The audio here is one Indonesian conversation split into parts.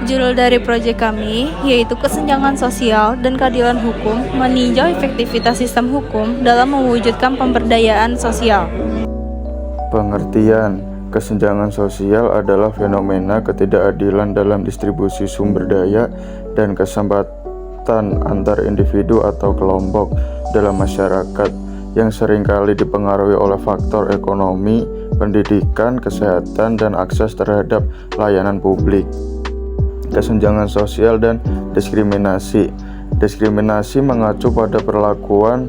Judul dari proyek kami yaitu Kesenjangan Sosial dan Keadilan Hukum, meninjau efektivitas sistem hukum dalam mewujudkan pemberdayaan sosial. Pengertian kesenjangan sosial adalah fenomena ketidakadilan dalam distribusi sumber daya dan kesempatan antar individu atau kelompok dalam masyarakat yang seringkali dipengaruhi oleh faktor ekonomi, pendidikan, kesehatan, dan akses terhadap layanan publik. Kesenjangan sosial dan diskriminasi. Diskriminasi mengacu pada perlakuan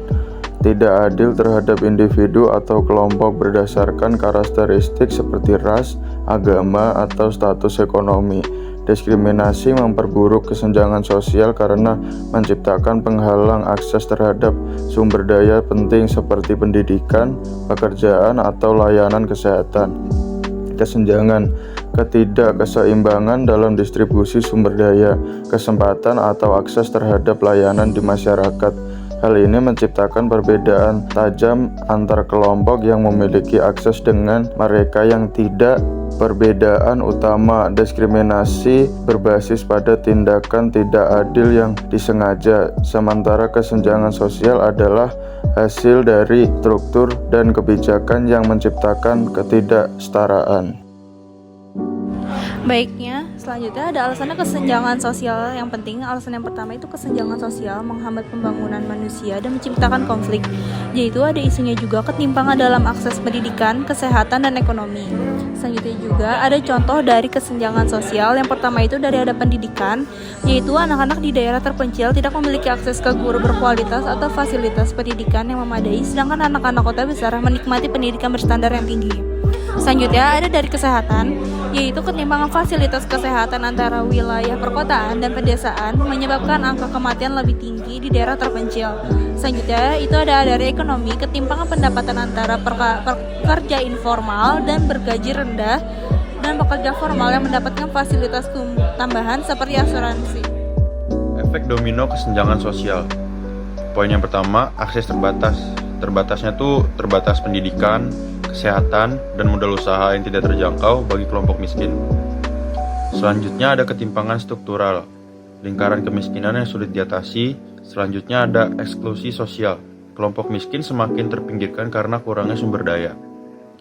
tidak adil terhadap individu atau kelompok berdasarkan karakteristik seperti ras, agama, atau status ekonomi. Diskriminasi memperburuk kesenjangan sosial karena menciptakan penghalang akses terhadap sumber daya penting seperti pendidikan, pekerjaan, atau layanan kesehatan. Kesenjangan, ketidakseimbangan dalam distribusi sumber daya, kesempatan, atau akses terhadap layanan di masyarakat. Hal ini menciptakan perbedaan tajam antar kelompok yang memiliki akses dengan mereka yang tidak. Perbedaan utama diskriminasi berbasis pada tindakan tidak adil yang disengaja, sementara kesenjangan sosial adalah hasil dari struktur dan kebijakan yang menciptakan ketidaksetaraan. Baiknya, selanjutnya ada alasan kesenjangan sosial yang penting. Alasan yang pertama itu kesenjangan sosial menghambat pembangunan manusia dan menciptakan konflik. Yaitu ada isunya juga ketimpangan dalam akses pendidikan, kesehatan, dan ekonomi. Selanjutnya juga ada contoh dari kesenjangan sosial. Yang pertama itu dari ada pendidikan, yaitu anak-anak di daerah terpencil tidak memiliki akses ke guru berkualitas atau fasilitas pendidikan yang memadai, sedangkan anak-anak kota besar menikmati pendidikan berstandar yang tinggi. Selanjutnya ada dari kesehatan, yaitu ketimpangan fasilitas kesehatan antara wilayah perkotaan dan pedesaan menyebabkan angka kematian lebih tinggi di daerah terpencil. Selanjutnya itu ada dari ekonomi, ketimpangan pendapatan antara pekerja informal dan bergaji rendah dan pekerja formal yang mendapatkan fasilitas tambahan seperti asuransi. Efek domino kesenjangan sosial. Poin yang pertama, akses terbatas. Terbatasnya tuh terbatas pendidikan, kesehatan, dan modal usaha yang tidak terjangkau bagi kelompok miskin. Selanjutnya ada ketimpangan struktural, lingkaran kemiskinan yang sulit diatasi. Selanjutnya ada eksklusi sosial, kelompok miskin semakin terpinggirkan karena kurangnya sumber daya.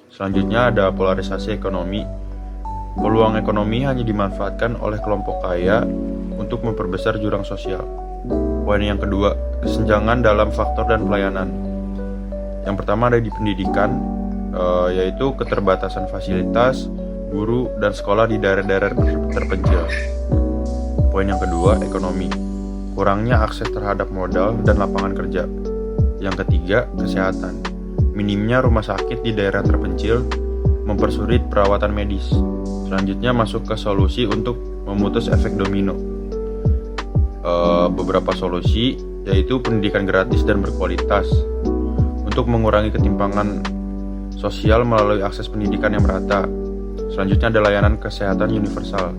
Selanjutnya ada polarisasi ekonomi, peluang ekonomi hanya dimanfaatkan oleh kelompok kaya untuk memperbesar jurang sosial. Poin yang kedua, kesenjangan dalam faktor dan pelayanan. Yang pertama ada di pendidikan, yaitu keterbatasan fasilitas, guru, dan sekolah di daerah-daerah terpencil. Poin yang kedua, ekonomi. Kurangnya akses terhadap modal dan lapangan kerja. Yang ketiga, kesehatan. Minimnya rumah sakit di daerah terpencil mempersulit perawatan medis. Selanjutnya masuk ke solusi untuk memutus efek domino. Beberapa solusi yaitu pendidikan gratis dan berkualitas untuk mengurangi ketimpangan sosial melalui akses pendidikan yang merata. Selanjutnya ada layanan kesehatan universal,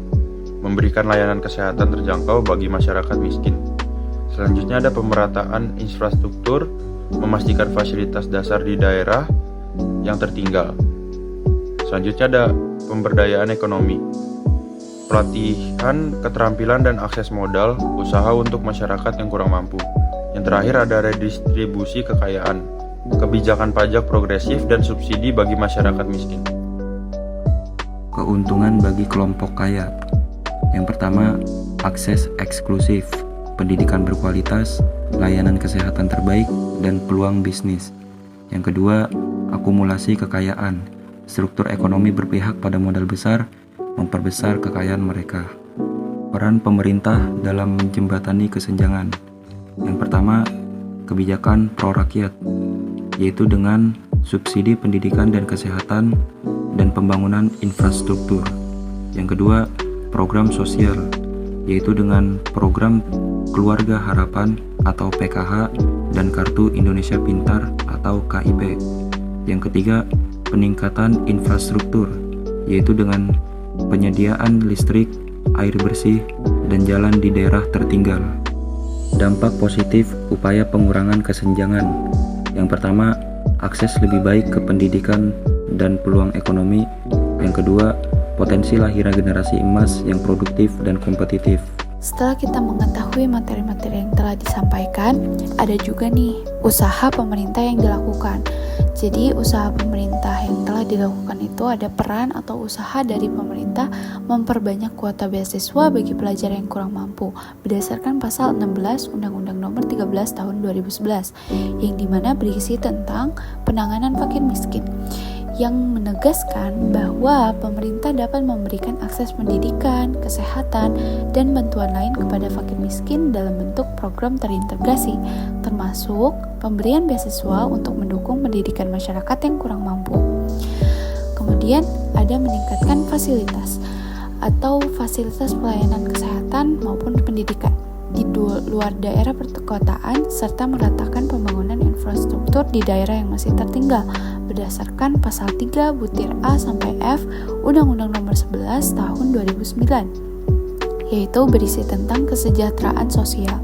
memberikan layanan kesehatan terjangkau bagi masyarakat miskin. Selanjutnya ada pemerataan infrastruktur, memastikan fasilitas dasar di daerah yang tertinggal. Selanjutnya ada pemberdayaan ekonomi, pelatihan keterampilan dan akses modal usaha untuk masyarakat yang kurang mampu. Yang terakhir ada redistribusi kekayaan, kebijakan pajak progresif dan subsidi bagi masyarakat miskin. Keuntungan bagi kelompok kaya. Yang pertama, akses eksklusif, pendidikan berkualitas, layanan kesehatan terbaik, dan peluang bisnis. Yang kedua, akumulasi kekayaan, struktur ekonomi berpihak pada modal besar, memperbesar kekayaan mereka. Peran pemerintah dalam menjembatani kesenjangan. Yang pertama, kebijakan pro-rakyat, yaitu dengan subsidi pendidikan dan kesehatan dan pembangunan infrastruktur. Yang kedua, program sosial, yaitu dengan program Keluarga Harapan atau PKH dan Kartu Indonesia Pintar atau KIP. Yang ketiga, peningkatan infrastruktur, yaitu dengan penyediaan listrik, air bersih, dan jalan di daerah tertinggal. Dampak positif upaya pengurangan kesenjangan. Yang pertama, akses lebih baik ke pendidikan dan peluang ekonomi. Yang kedua, potensi lahirnya generasi emas yang produktif dan kompetitif. Setelah kita mengetahui materi-materi yang telah disampaikan, ada juga nih usaha pemerintah yang dilakukan. Jadi usaha pemerintah yang telah dilakukan itu ada peran atau usaha dari pemerintah memperbanyak kuota beasiswa bagi pelajar yang kurang mampu berdasarkan pasal 16 Undang-Undang Nomor 13 Tahun 2011 yang dimana berisi tentang penanganan fakir miskin, yang menegaskan bahwa pemerintah dapat memberikan akses pendidikan, kesehatan, dan bantuan lain kepada fakir miskin dalam bentuk program terintegrasi, termasuk pemberian beasiswa untuk mendukung pendidikan masyarakat yang kurang mampu. Kemudian ada meningkatkan fasilitas atau fasilitas pelayanan kesehatan maupun pendidikan di luar daerah perkotaan serta meratakan pembangunan infrastruktur di daerah yang masih tertinggal berdasarkan pasal 3 butir A sampai F Undang-Undang Nomor 11 Tahun 2009, yaitu berisi tentang kesejahteraan sosial.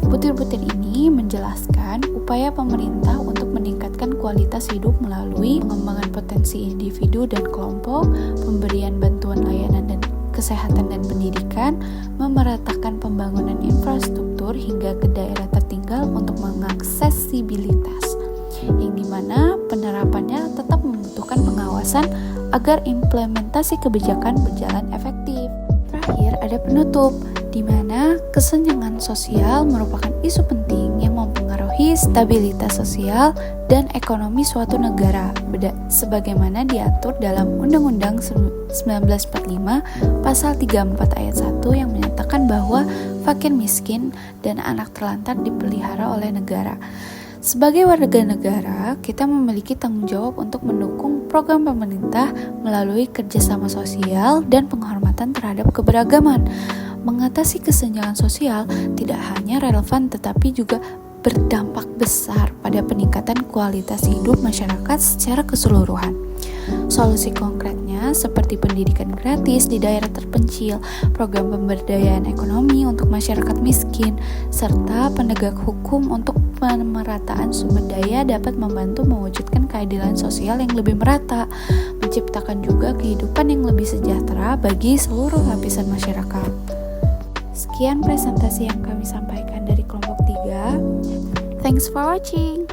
Butir-butir ini menjelaskan upaya pemerintah untuk meningkatkan kualitas hidup melalui pengembangan potensi individu dan kelompok, pemberian bantuan layanan dan kesehatan dan pendidikan, memeratakan pembangunan infrastruktur hingga ke daerah tertinggal untuk mengaksesibilitas, yang dimana penerapannya tetap membutuhkan pengawasan agar implementasi kebijakan berjalan efektif. Terakhir ada penutup, di mana kesenjangan sosial merupakan isu penting yang mempengaruhi stabilitas sosial dan ekonomi suatu negara, sebagaimana diatur dalam Undang-Undang 1945 Pasal 34 Ayat 1 yang menyatakan bahwa fakir miskin dan anak terlantar dipelihara oleh negara. Sebagai warga negara, kita memiliki tanggung jawab untuk mendukung program pemerintah melalui kerjasama sosial dan penghormatan terhadap keberagaman. Mengatasi kesenjangan sosial tidak hanya relevan tetapi juga berdampak besar pada peningkatan kualitas hidup masyarakat secara keseluruhan. Solusi konkretnya seperti pendidikan gratis di daerah terpencil, program pemberdayaan ekonomi untuk masyarakat miskin, serta penegak hukum untuk pemerataan sumber daya dapat membantu mewujudkan keadilan sosial yang lebih merata, menciptakan juga kehidupan yang lebih sejahtera bagi seluruh lapisan masyarakat. Sekian presentasi yang kami sampaikan dari kelompok 3. Thanks for watching.